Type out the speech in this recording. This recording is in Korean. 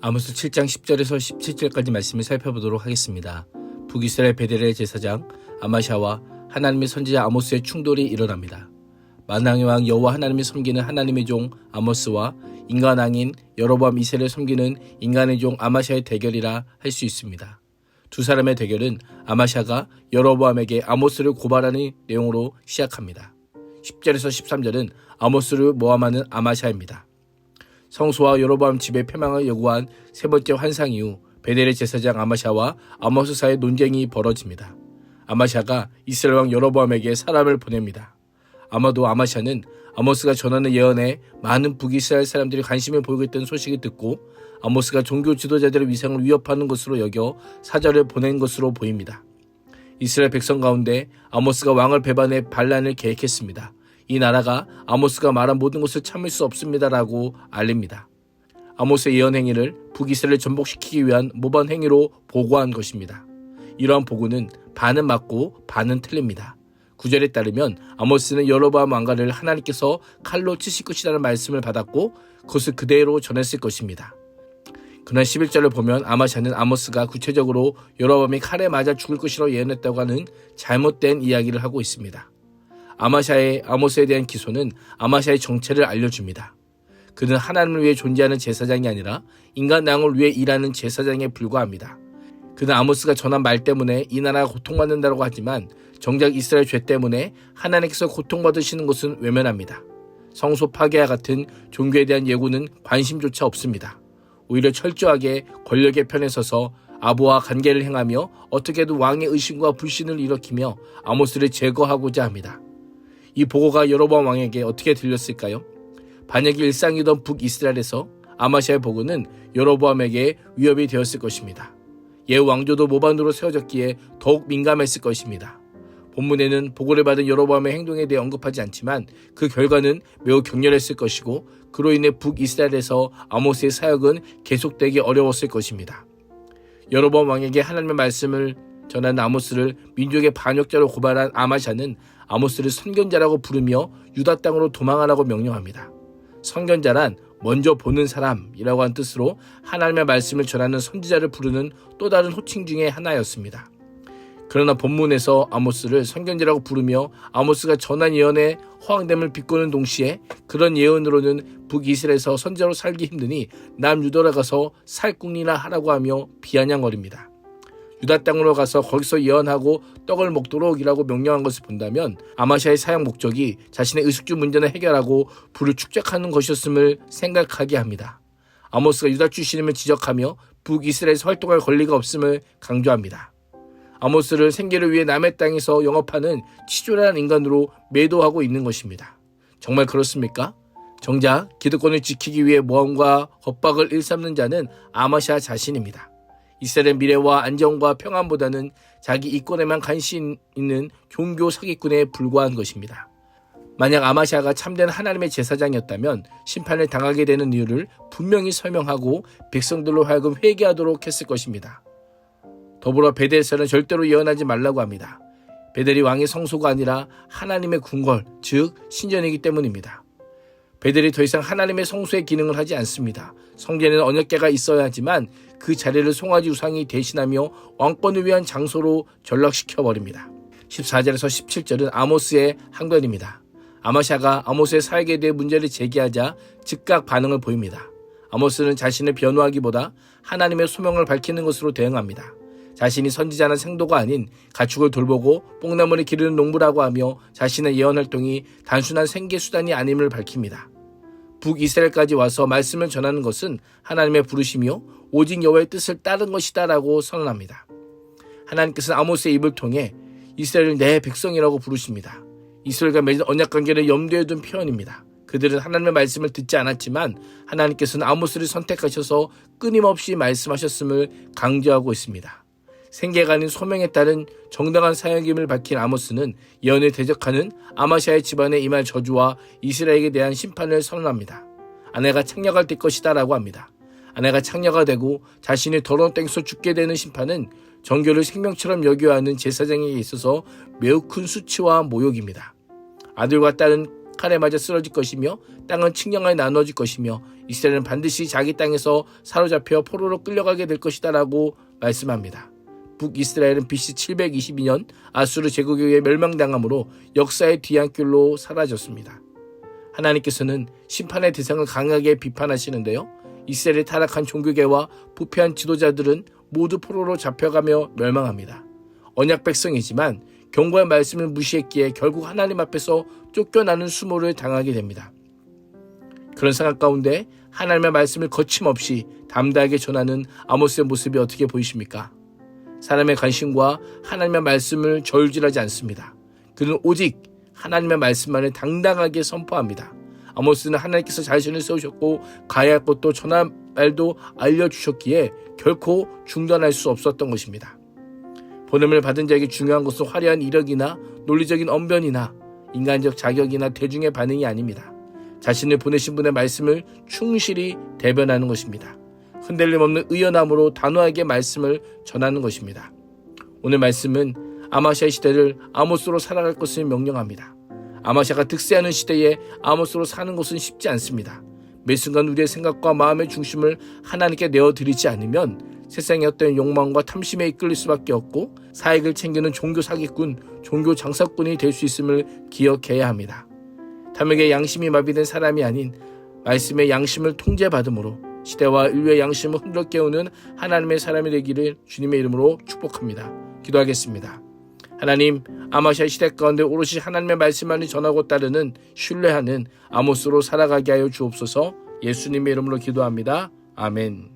아모스 7장 10절에서 17절까지 말씀을 살펴보도록 하겠습니다. 북이스라엘 베델의 제사장 아마샤와 하나님의 선지자 아모스의 충돌이 일어납니다. 만왕의 왕 여호와 하나님을 섬기는 하나님의 종 아모스와 인간 왕인 여로보암 2세를 섬기는 인간의 종 아마샤의 대결이라 할 수 있습니다. 두 사람의 대결은 아마샤가 여로보암에게 아모스를 고발하는 내용으로 시작합니다. 10절에서 13절은 아모스를 모함하는 아마샤입니다. 성소와 여로보암 집의 폐망을 요구한 세 번째 환상 이후 베델의 제사장 아마샤와 아모스 사이의 논쟁이 벌어집니다. 아마샤가 이스라엘 왕 여로보암에게 사람을 보냅니다. 아마도 아마샤는 아모스가 전하는 예언에 많은 북이스라엘 사람들이 관심을 보이고 있다는 소식을 듣고 아모스가 종교 지도자들의 위상을 위협하는 것으로 여겨 사절을 보낸 것으로 보입니다. 이스라엘 백성 가운데 아모스가 왕을 배반해 반란을 계획했습니다. 이 나라가 아모스가 말한 모든 것을 참을 수 없습니다라고 알립니다. 아모스의 예언 행위를 북이스라엘을 전복시키기 위한 모반 행위로 보고한 것입니다. 이러한 보고는 반은 맞고 반은 틀립니다. 9절에 따르면 아모스는 여로보암 왕가를 하나님께서 칼로 치실 것이라는 말씀을 받았고 그것을 그대로 전했을 것입니다. 그러나 11절을 보면 아마샤는 아모스가 구체적으로 여로보암이 칼에 맞아 죽을 것이라고 예언했다고 하는 잘못된 이야기를 하고 있습니다. 아마샤의 아모스에 대한 기소는 아마샤의 정체를 알려줍니다. 그는 하나님을 위해 존재하는 제사장이 아니라 인간 왕을 위해 일하는 제사장에 불과합니다. 그는 아모스가 전한 말 때문에 이 나라가 고통받는다고 하지만 정작 이스라엘 죄 때문에 하나님께서 고통받으시는 것은 외면합니다. 성소 파괴와 같은 종교에 대한 예고는 관심조차 없습니다. 오히려 철저하게 권력의 편에 서서 아부와 관계를 행하며 어떻게든 왕의 의심과 불신을 일으키며 아모스를 제거하고자 합니다. 이 보고가 여로보암 왕에게 어떻게 들렸을까요? 반역이 일상이던 북이스라엘에서 아마샤의 보고는 여로보암에게 위협이 되었을 것입니다. 예후 왕조도 모반으로 세워졌기에 더욱 민감했을 것입니다. 본문에는 보고를 받은 여로보암의 행동에 대해 언급하지 않지만 그 결과는 매우 격렬했을 것이고 그로 인해 북이스라엘에서 아모스의 사역은 계속되기 어려웠을 것입니다. 여로보암 왕에게 하나님의 말씀을 전한 아모스를 민족의 반역자로 고발한 아마샤는 아모스를 선견자라고 부르며 유다 땅으로 도망하라고 명령합니다. 선견자란 먼저 보는 사람이라고 한 뜻으로 하나님의 말씀을 전하는 선지자를 부르는 또 다른 호칭 중에 하나였습니다. 그러나 본문에서 아모스를 선견자라고 부르며 아모스가 전한 예언의 허황됨을 비꼬는 동시에 그런 예언으로는 북이스라엘에서 선지자로 살기 힘드니 남유다로 가서 살궁리나 하라고 하며 비아냥거립니다. 유다 땅으로 가서 거기서 예언하고 떡을 먹도록이라고 명령한 것을 본다면 아마샤의 사역 목적이 자신의 의식주 문제를 해결하고 부를 축적하는 것이었음을 생각하게 합니다. 아모스가 유다 출신임을 지적하며 북이스라엘에서 활동할 권리가 없음을 강조합니다. 아모스를 생계를 위해 남의 땅에서 영업하는 치졸한 인간으로 매도하고 있는 것입니다. 정말 그렇습니까? 정작 기득권을 지키기 위해 모함과 겁박을 일삼는 자는 아마샤 자신입니다. 이스라엘의 미래와 안정과 평안보다는 자기 이권에만 관심 있는 종교 사기꾼에 불과한 것입니다. 만약 아마샤가 참된 하나님의 제사장이었다면 심판을 당하게 되는 이유를 분명히 설명하고 백성들로 하여금 회개하도록 했을 것입니다. 더불어 베델에서는 절대로 예언하지 말라고 합니다. 베델이 왕의 성소가 아니라 하나님의 궁궐, 즉 신전이기 때문입니다. 베델이 더 이상 하나님의 성소의 기능을 하지 않습니다. 성전에는 언약궤가 있어야 하지만 그 자리를 송아지 우상이 대신하며 왕권을 위한 장소로 전락시켜버립니다. 14절에서 17절은 아모스의 항변입니다. 아마샤가 아모스의 사역에 대해 문제를 제기하자 즉각 반응을 보입니다. 아모스는 자신을 변호하기보다 하나님의 소명을 밝히는 것으로 대응합니다. 자신이 선지자나 생도가 아닌 가축을 돌보고 뽕나무를 기르는 농부라고 하며 자신의 예언 활동이 단순한 생계수단이 아님을 밝힙니다. 북이스라엘까지 와서 말씀을 전하는 것은 하나님의 부르심이요 오직 여호와의 뜻을 따른 것이다 라고 선언합니다. 하나님께서는 아모스의 입을 통해 이스라엘을 내 백성이라고 부르십니다. 이스라엘과 맺은 언약관계를 염두에 둔 표현입니다. 그들은 하나님의 말씀을 듣지 않았지만 하나님께서는 아모스를 선택하셔서 끊임없이 말씀하셨음을 강조하고 있습니다. 생계가 아닌 소명에 따른 정당한 사역임을 밝힌 아모스는 예언을 대적하는 아마샤의 집안에 임할 저주와 이스라엘에 대한 심판을 선언합니다. 아내가 창녀가 될 것이다 라고 합니다. 아내가 창녀가 되고 자신이 더러운 땅에서 죽게 되는 심판은 정교를 생명처럼 여겨야 하는 제사장에게 있어서 매우 큰 수치와 모욕입니다. 아들과 딸은 칼에 맞아 쓰러질 것이며 땅은 칙령하여 나누어질 것이며 이스라엘은 반드시 자기 땅에서 사로잡혀 포로로 끌려가게 될 것이다 라고 말씀합니다. 북이스라엘은 BC 722년 아수르 제국에 의해 멸망당함으로 역사의 뒤안길로 사라졌습니다. 하나님께서는 심판의 대상을 강하게 비판하시는데요. 이스라엘의 타락한 종교계와 부패한 지도자들은 모두 포로로 잡혀가며 멸망합니다. 언약 백성이지만 경고의 말씀을 무시했기에 결국 하나님 앞에서 쫓겨나는 수모를 당하게 됩니다. 그런 상황 가운데 하나님의 말씀을 거침없이 담대하게 전하는 아모스의 모습이 어떻게 보이십니까? 사람의 관심과 하나님의 말씀을 저울질하지 않습니다. 그는 오직 하나님의 말씀만을 당당하게 선포합니다. 아모스는 하나님께서 자신을 세우셨고 가야 할 것도 전할 말도 알려주셨기에 결코 중단할 수 없었던 것입니다. 보냄을 받은 자에게 중요한 것은 화려한 이력이나 논리적인 언변이나 인간적 자격이나 대중의 반응이 아닙니다. 자신을 보내신 분의 말씀을 충실히 대변하는 것입니다. 흔들림 없는 의연함으로 단호하게 말씀을 전하는 것입니다. 오늘 말씀은 아마시아 시대를 아모스로 살아갈 것을 명령합니다. 아마시아가 득세하는 시대에 아모스로 사는 것은 쉽지 않습니다. 매 순간 우리의 생각과 마음의 중심을 하나님께 내어드리지 않으면 세상의 어떤 욕망과 탐심에 이끌릴 수밖에 없고 사익을 챙기는 종교 사기꾼, 종교 장사꾼이 될 수 있음을 기억해야 합니다. 탐욕의 양심이 마비된 사람이 아닌 말씀의 양심을 통제받음으로 시대와 인류의 양심을 흔들어 깨우는 하나님의 사람이 되기를 주님의 이름으로 축복합니다. 기도하겠습니다. 하나님, 아마시아 시대 가운데 오롯이 하나님의 말씀만을 전하고 따르는 신뢰하는 아모스로 살아가게 하여 주옵소서. 예수님의 이름으로 기도합니다. 아멘.